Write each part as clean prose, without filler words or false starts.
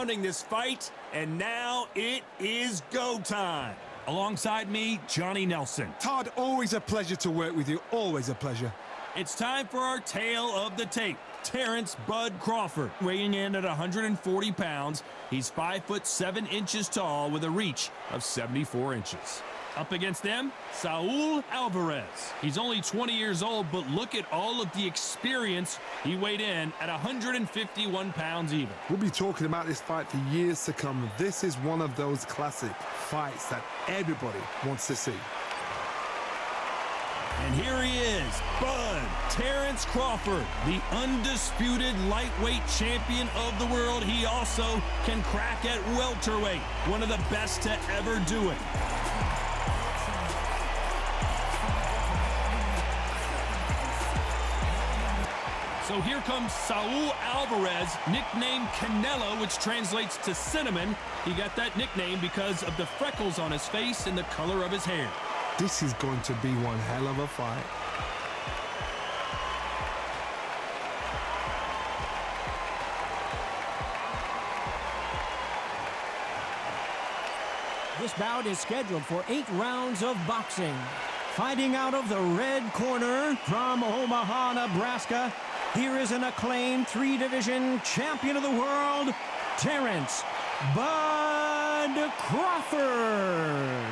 This fight, and now it is go time. Alongside me, Johnny Nelson. Todd, always a pleasure to work with you. Always a pleasure. It's time for our tale of the tape. Terence "Bud" Crawford, weighing in at 140 pounds. He's 5'7" tall with a reach of 74 inches. Up against them, Canelo Alvarez. He's only 20 years old, but look at all of the experience. He weighed in at 151 pounds even. We'll be talking about this fight for years to come. This is one of those classic fights that everybody wants to see. And here he is, Bud Terence Crawford, the undisputed lightweight champion of the world. He also can crack at welterweight, one of the best to ever do it. So here comes Canelo Alvarez, nicknamed Canelo, which translates to cinnamon. He got that nickname because of the freckles on his face and the color of his hair. This is going to be one hell of a fight. This bout is scheduled for 8 rounds of boxing. Fighting out of the red corner from Omaha, Nebraska, here is an acclaimed 3-division champion of the world, Terence "Bud" Crawford.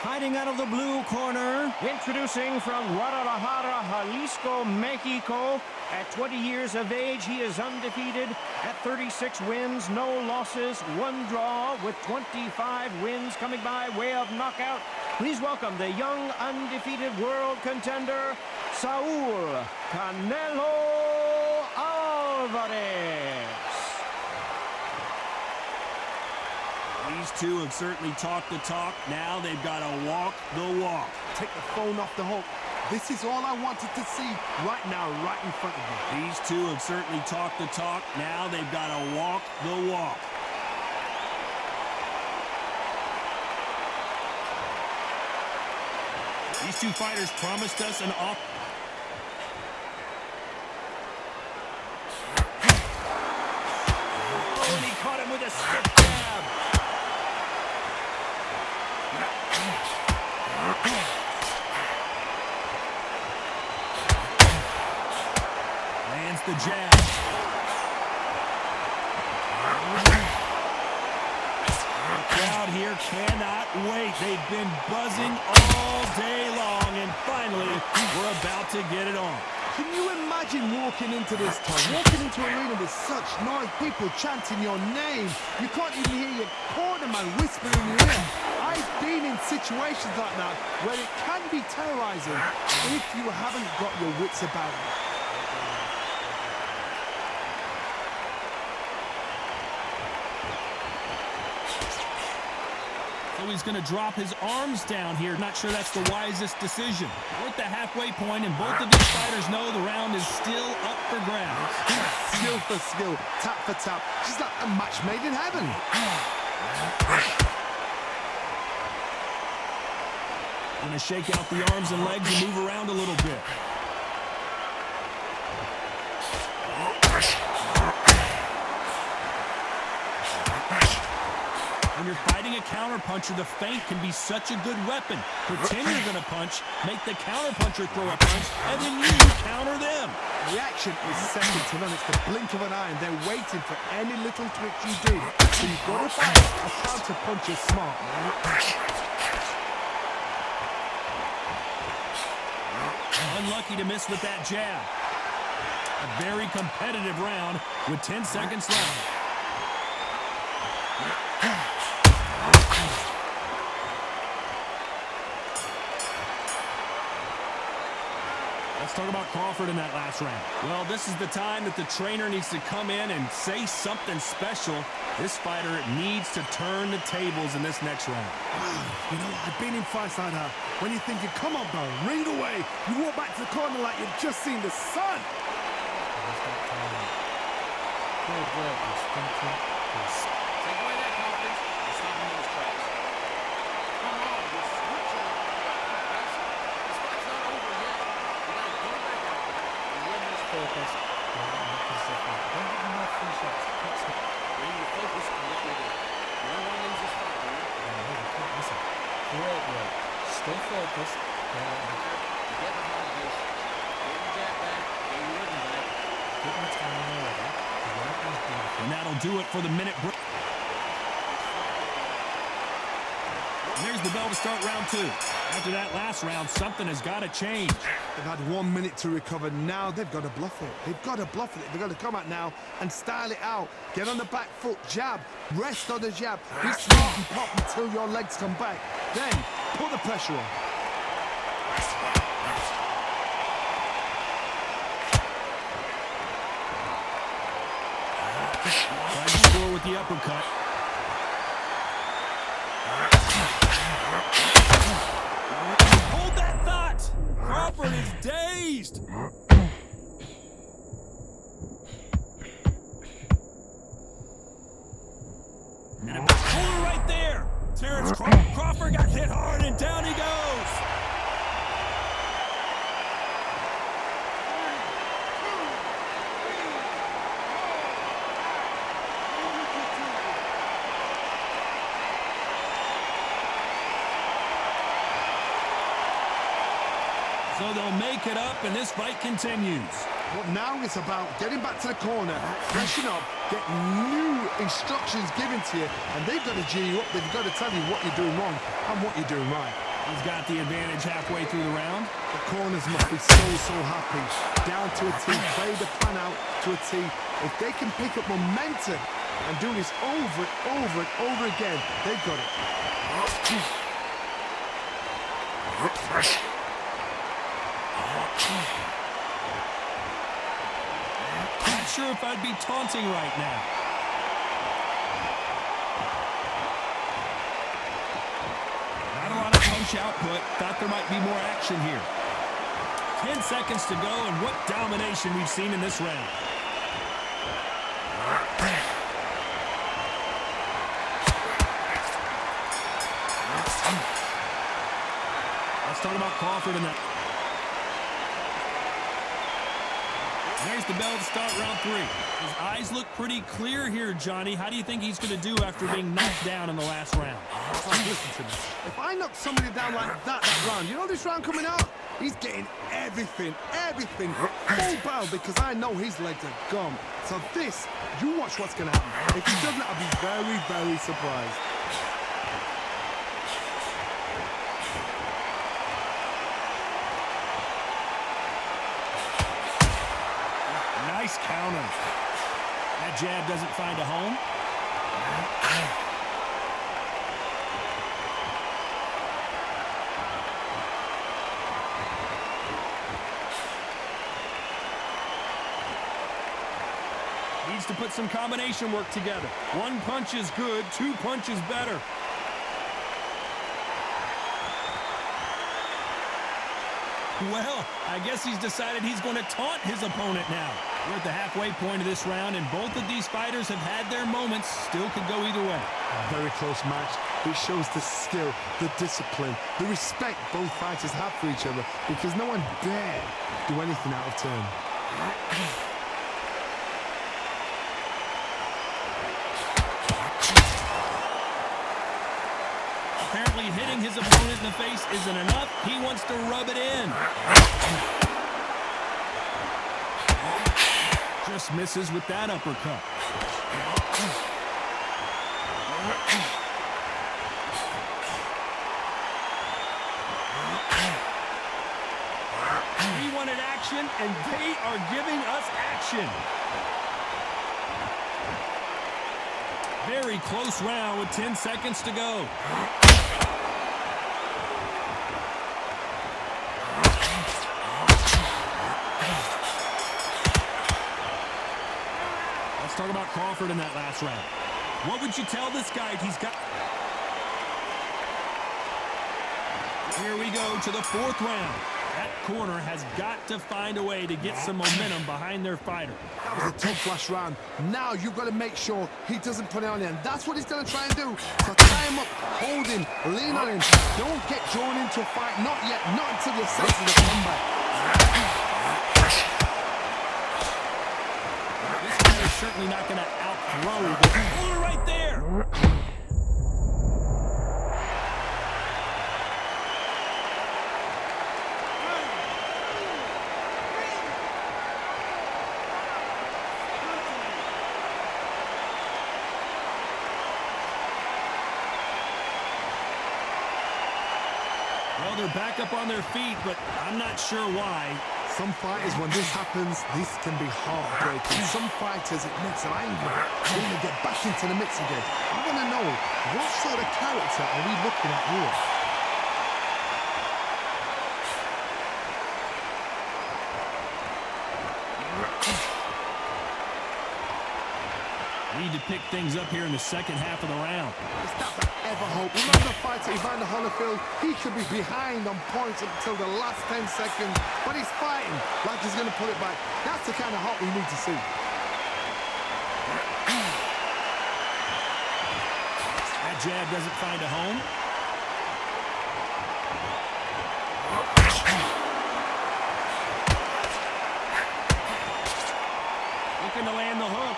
Fighting out of the blue corner, introducing from Guadalajara, Jalisco, Mexico. At 20 years of age, he is undefeated at 36 wins, no losses, 1 draw, with 25 wins coming by way of knockout. Please welcome the young undefeated world contender, Saul Canelo Alvarez. These two have certainly talked the talk. Now they've got to walk the walk. Take the phone off the hook. This is all I wanted to see right now, right in front of me. These two have certainly talked the talk. Now they've got to walk the walk. These two fighters promised us an off. Oh, and he caught him with a stiff jab. Lands the jab. The crowd here cannot wait. They've been buzzing all day long, and finally, we're about to get it on. Can you imagine walking into this town, walking into an arena with such noise, people chanting your name? You can't even hear your cornerman whispering in your ear. I've been in situations like that where it can be terrorizing if you haven't got your wits about you. So he's going to drop his arms down here. Not sure that's the wisest decision. We're at the halfway point, and both of these fighters know the round is still up for grabs. Skill for skill, tap for tap, just like a match made in heaven. Going to shake out the arms and legs and move around a little bit. When you're fighting a counterpuncher, the feint can be such a good weapon. Pretend you're going to punch, make the counterpuncher throw a punch, and then you counter them. Reaction is second to none. It's the blink of an eye, and they're waiting for any little twitch you do. So you've got to fight a counterpuncher smart. Unlucky to miss with that jab. A very competitive round with 10 seconds left. Let's talk about Crawford in that last round. Well, this is the time that the trainer needs to come in and say something special. This fighter needs to turn the tables in this next round. Wow, you know, I've been in fights like that. When you're thinking, come on, bro, ring away. You walk back to the corner like you've just seen the sun. Good work, take away that confidence and stop in those tracks. Come on, you're switching. This fight's not over yet. You gotta go back out there and win this focus. Don't give him enough free shots. Bring the focus Great work. Stay focused. Get behind the basics. Get your jab back. Get your rhythm back. Get my timing already. And that'll do it for the minute break. And there's the bell to start round 2. After that last round, something has got to change. They've had 1 minute to recover. Now they've got to bluff it. They've got to bluff it. They've got to come out now and style it out. Get on the back foot, jab, rest on the jab. Be smart and pop until your legs come back. Then put the pressure on. Tried to score with the uppercut. Hold that thought! Crawford is dazed! And a puller right there! Terence Crawford got hit hard and down he goes! So they'll make it up, and this fight continues. But now it's about getting back to the corner, freshen up, get new instructions given to you, and they've got to G you up. They've got to tell you what you're doing wrong and what you're doing right. He's got the advantage halfway through the round. The corners must be so happy. Down to a T, play the plan out to a T. If they can pick up momentum and do this over and over again, they've got it. Not sure if I'd be taunting right now. Not a lot of punch output. Thought there might be more action here. 10 seconds to go, and what domination we've seen in this round. Let's talk about Crawford in that. There's the bell to start round 3. His eyes look pretty clear here, Johnny. How do you think he's going to do after being knocked down in the last round? Oh, listen to me. If I knock somebody down like that round, you know this round coming out? He's getting everything, full barrel, because I know his legs are gone. So this, you watch what's going to happen. If he doesn't, I'll be very surprised. Nice counter. That jab doesn't find a home. Needs to put some combination work together. 1 punch is good, 2 punches better. Well, I guess he's decided he's going to taunt his opponent now. We're at the halfway point of this round, and both of these fighters have had their moments. Still could go either way. A very close match. It shows the skill, the discipline, the respect both fighters have for each other, because no one dare do anything out of turn. Apparently hitting his opponent in the face isn't enough. He wants to rub it in. Just misses with that uppercut. We wanted action, and they are giving us action. Very close round with 10 seconds to go. Let's talk about Crawford in that last round. What would you tell this guy he's got? Here we go to the 4th round. That corner has got to find a way to get some momentum behind their fighter. That was a tough last round. Now you've got to make sure he doesn't put it on you, and that's what he's going to try and do. So tie him up, hold him, lean on him. Don't get drawn into a fight. Not yet. Not until you're sense of the comeback. This guy is certainly not going to outthrow the corner right there. Well, they're back up on their feet, but I'm not sure why. Some fighters, when this happens, this can be heartbreaking. Some fighters, it makes them angry. They want to get back into the mix again. I want to know, what sort of character are we looking at here? Need to pick things up here in the second half of the round. It's not to ever hope. Remember the fighter Evander Holyfield? He could be behind on points until the last 10 seconds, but he's fighting like he's going to pull it back. That's the kind of heart we need to see. That jab doesn't find a home. Looking to land the hook.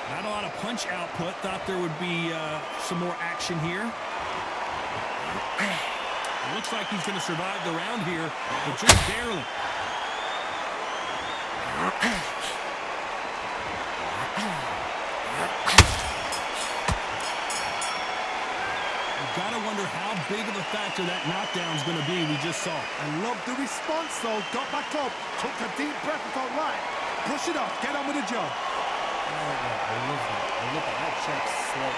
Not a lot of punch output. Thought there would be some more action here. It looks like he's going to survive the round here, but just barely. You've got to wonder how big of a factor that knockdown is going to be. We just saw. I love the response, though. Got back up, took a deep breath and thought, right, brush it off, get on with the job. I love that. I love that. That check's slow.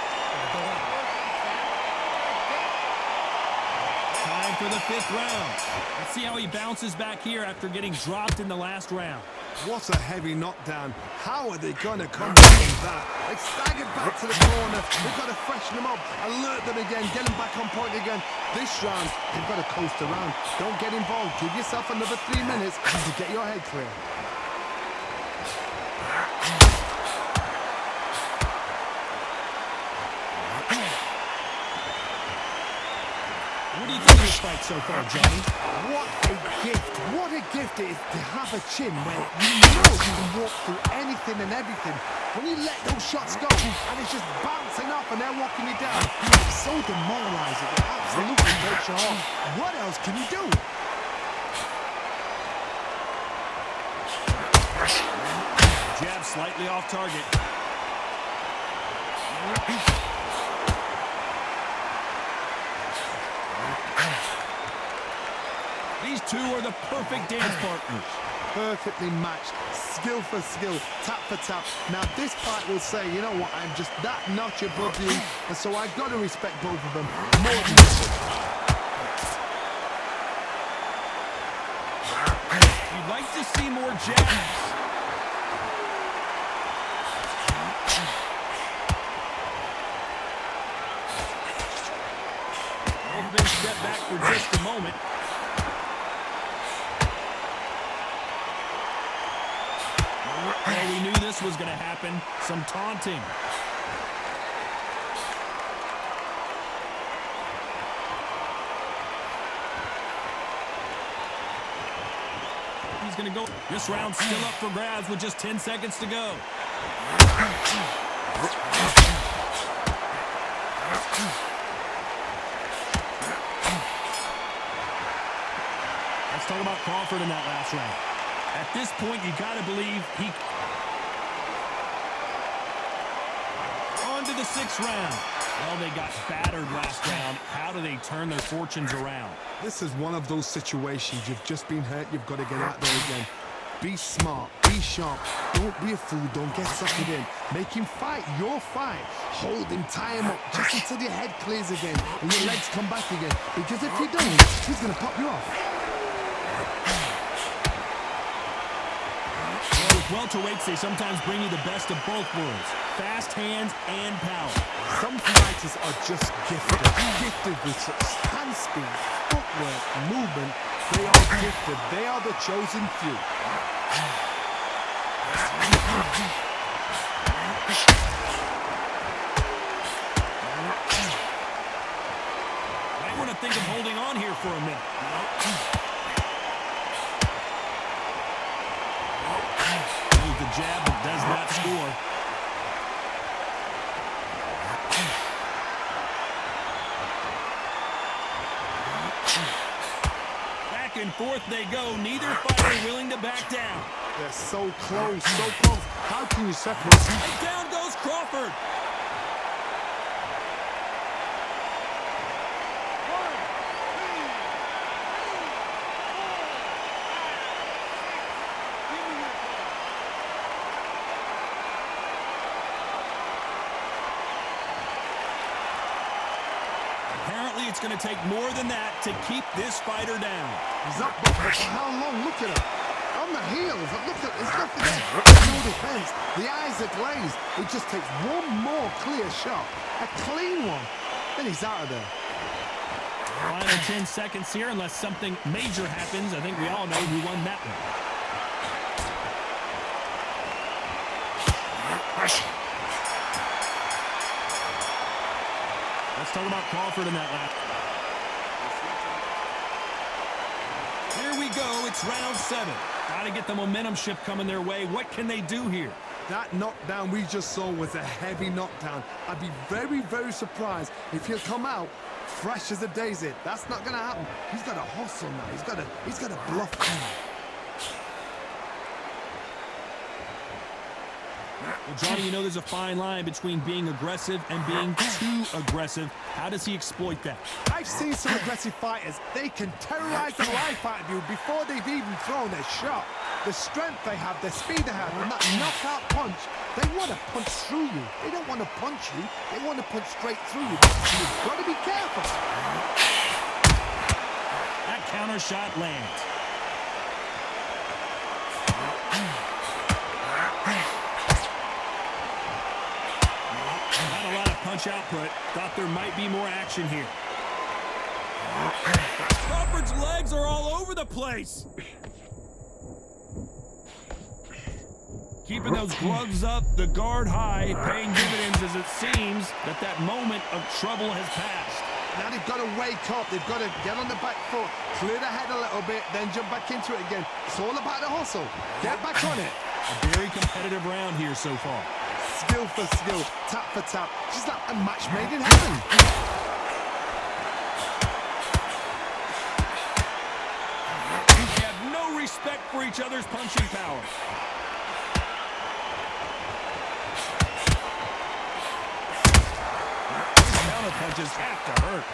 Time for the 5th round. Let's see how he bounces back here after getting dropped in the last round. What a heavy knockdown. How are they going to come back from that? They staggered back to the corner. They've got to freshen them up, alert them again, get them back on point again. This round, they've got to coast around. Don't get involved. Give yourself another 3 minutes to get your head clear. What do you think of this fight so far, Johnny? What a gift. What a gift it is to have a chin where you know you can walk through anything and everything. When you let those shots go and it's just bouncing off and they're walking you down, it's so demoralizing. It absolutely breaks your heart. What else can you do? Jab slightly off target. These two are the perfect dance partners. Perfectly matched, skill for skill, tap for tap. Now this fight will say, you know what, I'm just that notch above you, and so I've got to respect both of them more than this. You'd like to see more jabs. Both men step back for just a moment. Well, we knew this was going to happen. Some taunting. He's going to go. This round's still up for grabs with just 10 seconds to go. Let's talk about Crawford in that last round. At this point, you got to believe he... On to the 6th round. Well, they got battered last round. How do they turn their fortunes around? This is one of those situations. You've just been hurt. You've got to get out there again. Be smart. Be sharp. Don't be a fool. Don't get suckered in. Make him fight your fight. Hold him. Tie him up just until your head clears again and your legs come back again. Because if you don't, he's going to pop you off. Welterweights, they sometimes bring you the best of both worlds. Fast hands and power. Some fighters are just gifted. Gifted with such hand speed, footwork, movement. They are gifted. They are the chosen few. Might want to think of holding on here for a minute. The jab that does not score. Back and forth they go. Neither fighter willing to back down. They're so close, so close. How can you separate? And down goes Crawford. it's going to take more than that to keep this fighter down. He's up, but for how long? Look at him. On the heels. Look at, there's nothing there. No defense. The eyes are glazed. It just takes one more clear shot. A clean one. Then he's out of there. Final 10 seconds here, unless something major happens. I think we all know who won that one. Let's talk about Crawford in that lap. Here we go. It's round 7. Got to get the momentum shift coming their way. What can they do here? That knockdown we just saw was a heavy knockdown. I'd be very, very surprised if he'll come out fresh as a daisy. That's not going to happen. He's got to hustle now. He's got to bluff now. Well, Johnny, you know there's a fine line between being aggressive and being too aggressive. How does he exploit that? I've seen some aggressive fighters. They can terrorize the life out of you before they've even thrown a shot. The strength they have, the speed they have, and that knockout punch, they want to punch through you. They don't want to punch you. They want to punch straight through you. You've got to be careful. That counter shot lands. Not a lot of punch output. Thought there might be more action here. Crawford's legs are all over the place. Keeping those gloves up, the guard high, paying dividends as it seems that moment of trouble has passed. Now they've got to wake up. They've got to get on the back foot, clear the head a little bit, then jump back into it again. It's all about the hustle. Get back on it. A very competitive round here so far. Skill for skill, tap for tap. Just like a match made in heaven. They have no respect for each other's punching power. Counter punches have to hurt.